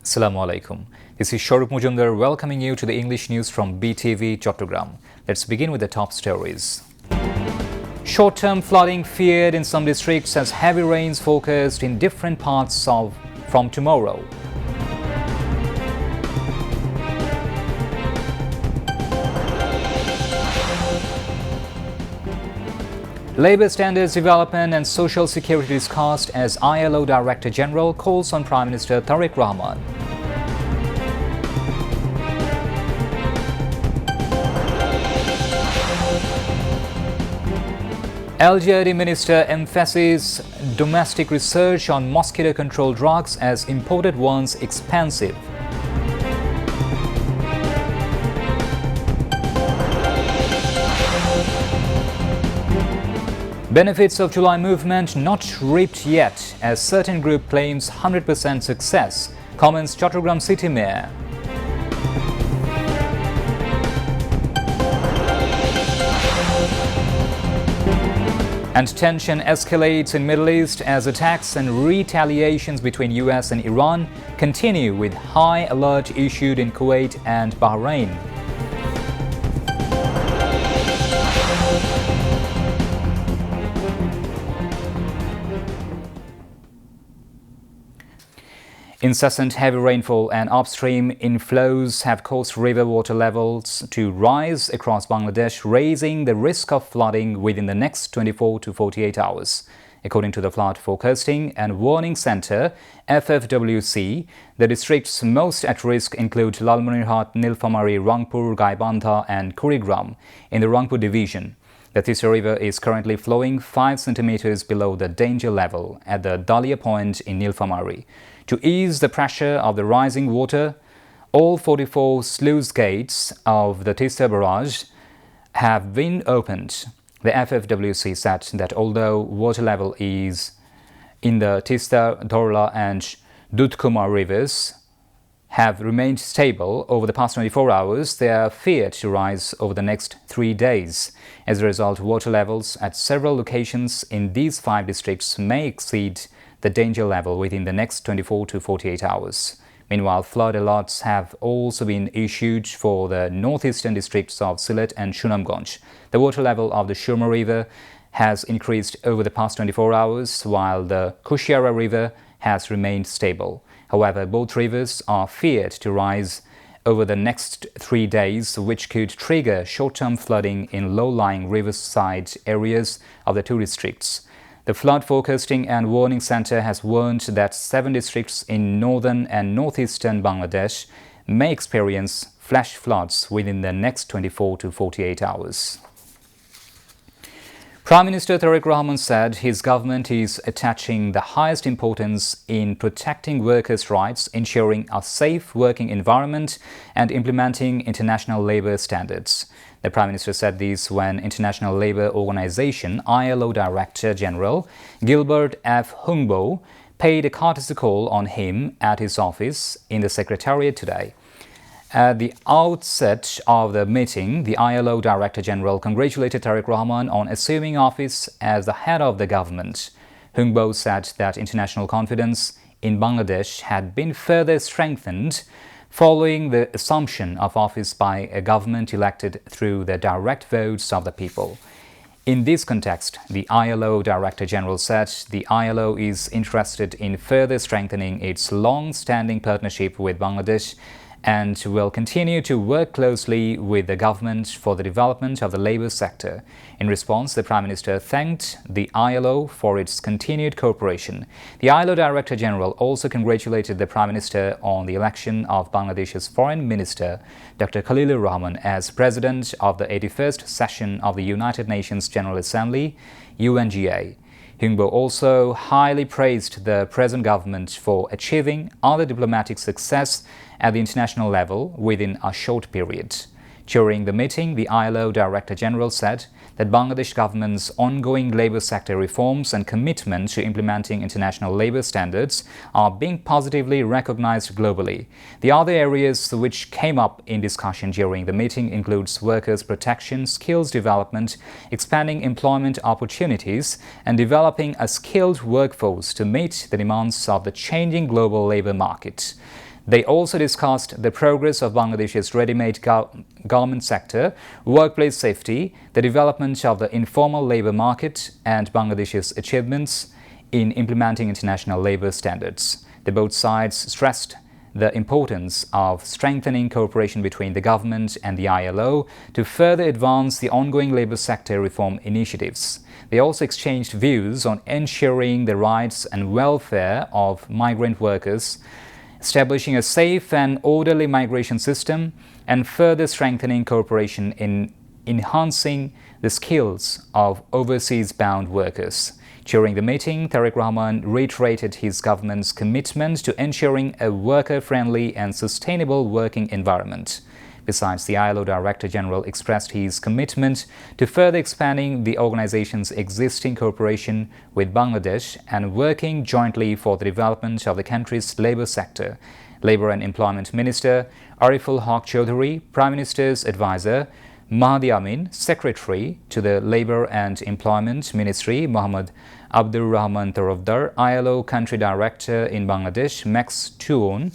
Assalamu alaikum. This is Shauruk Mujumdar welcoming you to the English news from Btv Chattogram. Let's begin with the top stories. Short-term flooding feared in some districts as heavy rains forecast in different parts from tomorrow. Labour Standards Development and Social Security discussed as ILO Director General calls on Prime Minister Tariq Rahman. LGRD Minister emphasizes domestic research on mosquito control drugs as imported ones expensive. Benefits of July movement not reaped yet as certain group claims 100% success, comments Chattogram City Mayor. And tension escalates in Middle East as attacks and retaliations between US and Iran continue with high alert issued in Kuwait and Bahrain. Incessant heavy rainfall and upstream inflows have caused river water levels to rise across Bangladesh, raising the risk of flooding within the next 24 to 48 hours. According to the Flood Forecasting and Warning Center, FFWC, the districts most at risk include Lalmonirhat, Nilphamari, Rangpur, Gaibandha and Kurigram in the Rangpur division. The Tista River is currently flowing 5 centimeters below the danger level at the Dahlia Point in Nilphamari. To ease the pressure of the rising water, all 44 sluice gates of the Tista barrage have been opened. The FFWC said that although water level is in the Tista, Dhorla and Dudhkumar rivers have remained stable over the past 24 hours, they are feared to rise over the next 3 days. As a result, water levels at several locations in these 5 districts may exceed the danger level within the next 24 to 48 hours. Meanwhile, flood alerts have also been issued for the northeastern districts of Sylhet and Sunamganj. The water level of the Shurma River has increased over the past 24 hours, while the Kushiara River has remained stable. However, both rivers are feared to rise over the next 3 days, which could trigger short-term flooding in low-lying riverside areas of the 2 districts. The Flood Forecasting and Warning Center has warned that 7 districts in northern and northeastern Bangladesh may experience flash floods within the next 24 to 48 hours. Prime Minister Tariq Rahman said his government is attaching the highest importance in protecting workers' rights, ensuring a safe working environment and implementing international labour standards. The Prime Minister said this when International Labour Organization ILO Director General Gilbert F. Hungbo paid a courtesy call on him at his office in the Secretariat today. At the outset of the meeting, the ILO Director General congratulated Tariq Rahman on assuming office as the head of the government. Hungbo said that international confidence in Bangladesh had been further strengthened following the assumption of office by a government elected through the direct votes of the people. In this context, the ILO Director General said the ILO is interested in further strengthening its long-standing partnership with Bangladesh and will continue to work closely with the government for the development of the labour sector. In response, the Prime Minister thanked the ILO for its continued cooperation. The ILO Director General also congratulated the Prime Minister on the election of Bangladesh's Foreign Minister, Dr. Khalilur Rahman, as President of the 81st session of the United Nations General Assembly, UNGA. Hungbo also highly praised the present government for achieving other diplomatic success at the international level within a short period. During the meeting, the ILO Director General said that Bangladesh government's ongoing labour sector reforms and commitment to implementing international labour standards are being positively recognized globally. The other areas which came up in discussion during the meeting includes workers' protection, skills development, expanding employment opportunities, and developing a skilled workforce to meet the demands of the changing global labour market. They also discussed the progress of Bangladesh's ready-made garment sector, workplace safety, the development of the informal labor market, and Bangladesh's achievements in implementing international labor standards. Both sides stressed the importance of strengthening cooperation between the government and the ILO to further advance the ongoing labor sector reform initiatives. They also exchanged views on ensuring the rights and welfare of migrant workers, establishing a safe and orderly migration system, and further strengthening cooperation in enhancing the skills of overseas-bound workers. During the meeting, Tariq Rahman reiterated his government's commitment to ensuring a worker-friendly and sustainable working environment. Besides, the ILO Director General expressed his commitment to further expanding the organization's existing cooperation with Bangladesh and working jointly for the development of the country's labor sector. Labour and Employment Minister Ariful Haq Chaudhary, Prime Minister's advisor Mahdi Amin, Secretary to the Labour and Employment Ministry Mohammad Abdur Rahman Tarafdar, ILO Country Director in Bangladesh Max Tuon,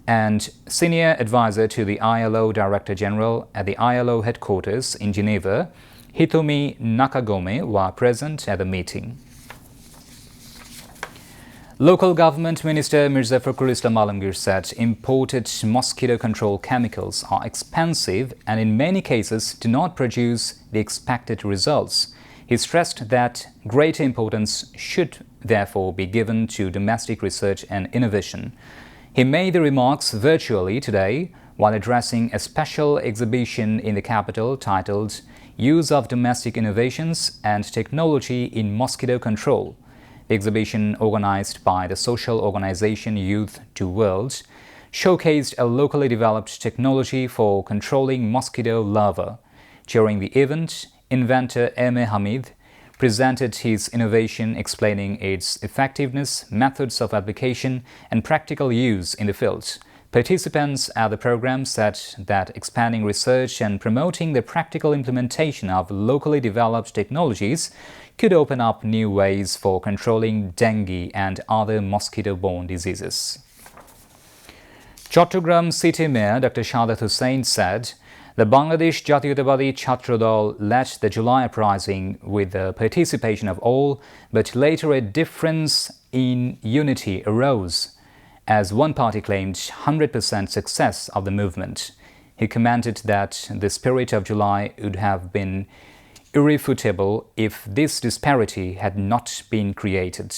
and Senior Advisor to the ILO Director General at the ILO headquarters in Geneva, Hitomi Nakagome, were present at the meeting. Local Government Minister Mirza Fakhrul Islam Alamgir said imported mosquito control chemicals are expensive and in many cases do not produce the expected results. He stressed that greater importance should therefore be given to domestic research and innovation. He made the remarks virtually today while addressing a special exhibition in the capital titled Use of Domestic Innovations and Technology in Mosquito Control. The exhibition, organized by the social organization Youth to World, showcased a locally developed technology for controlling mosquito larvae. During the event, inventor Eme Hamid presented his innovation, explaining its effectiveness, methods of application, and practical use in the field. Participants at the program said that expanding research and promoting the practical implementation of locally developed technologies could open up new ways for controlling dengue and other mosquito-borne diseases. Chattogram City Mayor Dr. Shahadat Hussain said the Bangladesh Jatiyottabadi Chhatra Dal led the July uprising with the participation of all, but later a difference in unity arose, as one party claimed 100% success of the movement. He commented that the spirit of July would have been irrefutable if this disparity had not been created.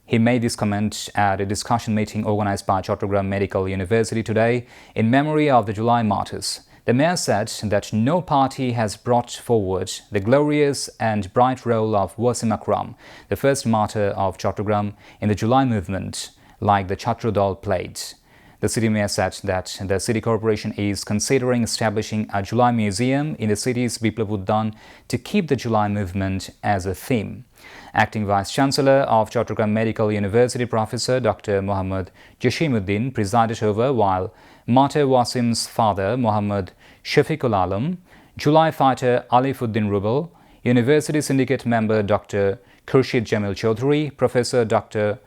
He made this comment at a discussion meeting organized by Chattogram Medical University today in memory of the July martyrs. The mayor said that no party has brought forward the glorious and bright role of Wasim Akram, the first martyr of Chattogram in the July movement, like the Chhatra Dal played. The city mayor said that the city corporation is considering establishing a July museum in the city's Biplab Uddan to keep the July movement as a theme. Acting Vice-Chancellor of Chattogram Medical University Professor Dr. Mohammad Jashimuddin presided over, while Martyr Wasim's father Mohammad Shafiqul Alam, July fighter Alifuddin Rubal, University Syndicate member Dr. Khurshid Jamil Chaudhary, Professor Dr.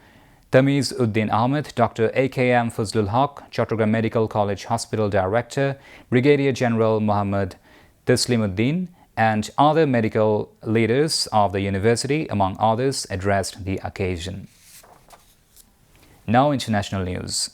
Tamiz Uddin Ahmed, Dr. A.K.M. Fazlul Haq, Chattogram Medical College Hospital Director, Brigadier General Mohammad Taslimuddin, and other medical leaders of the university, among others, addressed the occasion. Now, international news.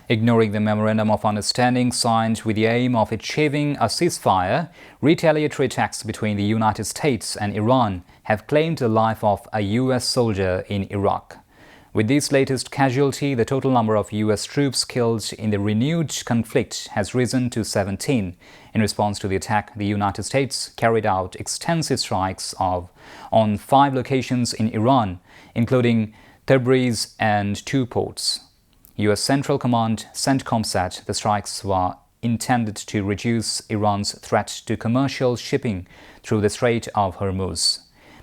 Ignoring the Memorandum of Understanding signed with the aim of achieving a ceasefire, retaliatory attacks between the United States and Iran have claimed the life of a U.S. soldier in Iraq. With this latest casualty, the total number of U.S. troops killed in the renewed conflict has risen to 17. In response to the attack, the United States carried out extensive strikes on 5 locations in Iran, including Tabriz and 2 ports. U.S. Central Command CENTCOM said the strikes were intended to reduce Iran's threat to commercial shipping through the Strait of Hormuz.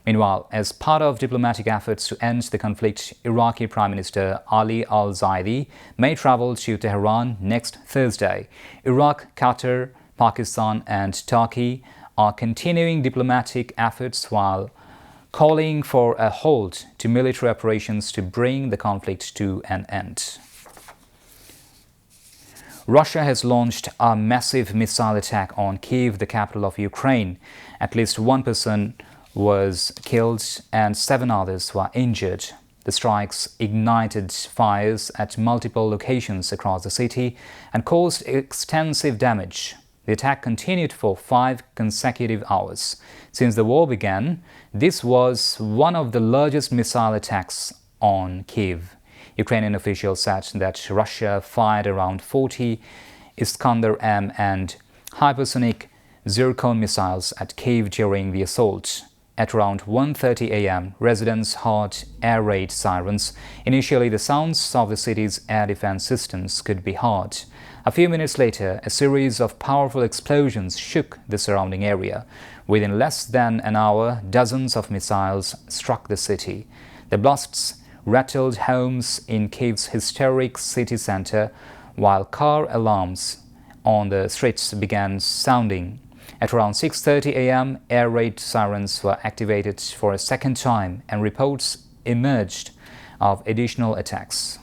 Meanwhile, as part of diplomatic efforts to end the conflict, Iraqi Prime Minister Ali al-Zaidi may travel to Tehran next Thursday. Iraq, Qatar, Pakistan and Turkey are continuing diplomatic efforts while calling for a halt to military operations to bring the conflict to an end. Russia has launched a massive missile attack on Kyiv, the capital of Ukraine. At least one person was killed and 7 others were injured. The strikes ignited fires at multiple locations across the city and caused extensive damage. The attack continued for 5 consecutive hours. Since the war began, this was one of the largest missile attacks on Kyiv. Ukrainian officials said that Russia fired around 40 Iskander-M and hypersonic Zircon missiles at Kyiv during the assault. At around 1:30 a.m., residents heard air raid sirens. Initially, the sounds of the city's air defense systems could be heard. A few minutes later, a series of powerful explosions shook the surrounding area. Within less than an hour, dozens of missiles struck the city. The blasts rattled homes in Kyiv's historic city center, while car alarms on the streets began sounding. At around 6:30 a.m., air raid sirens were activated for a second time and reports emerged of additional attacks.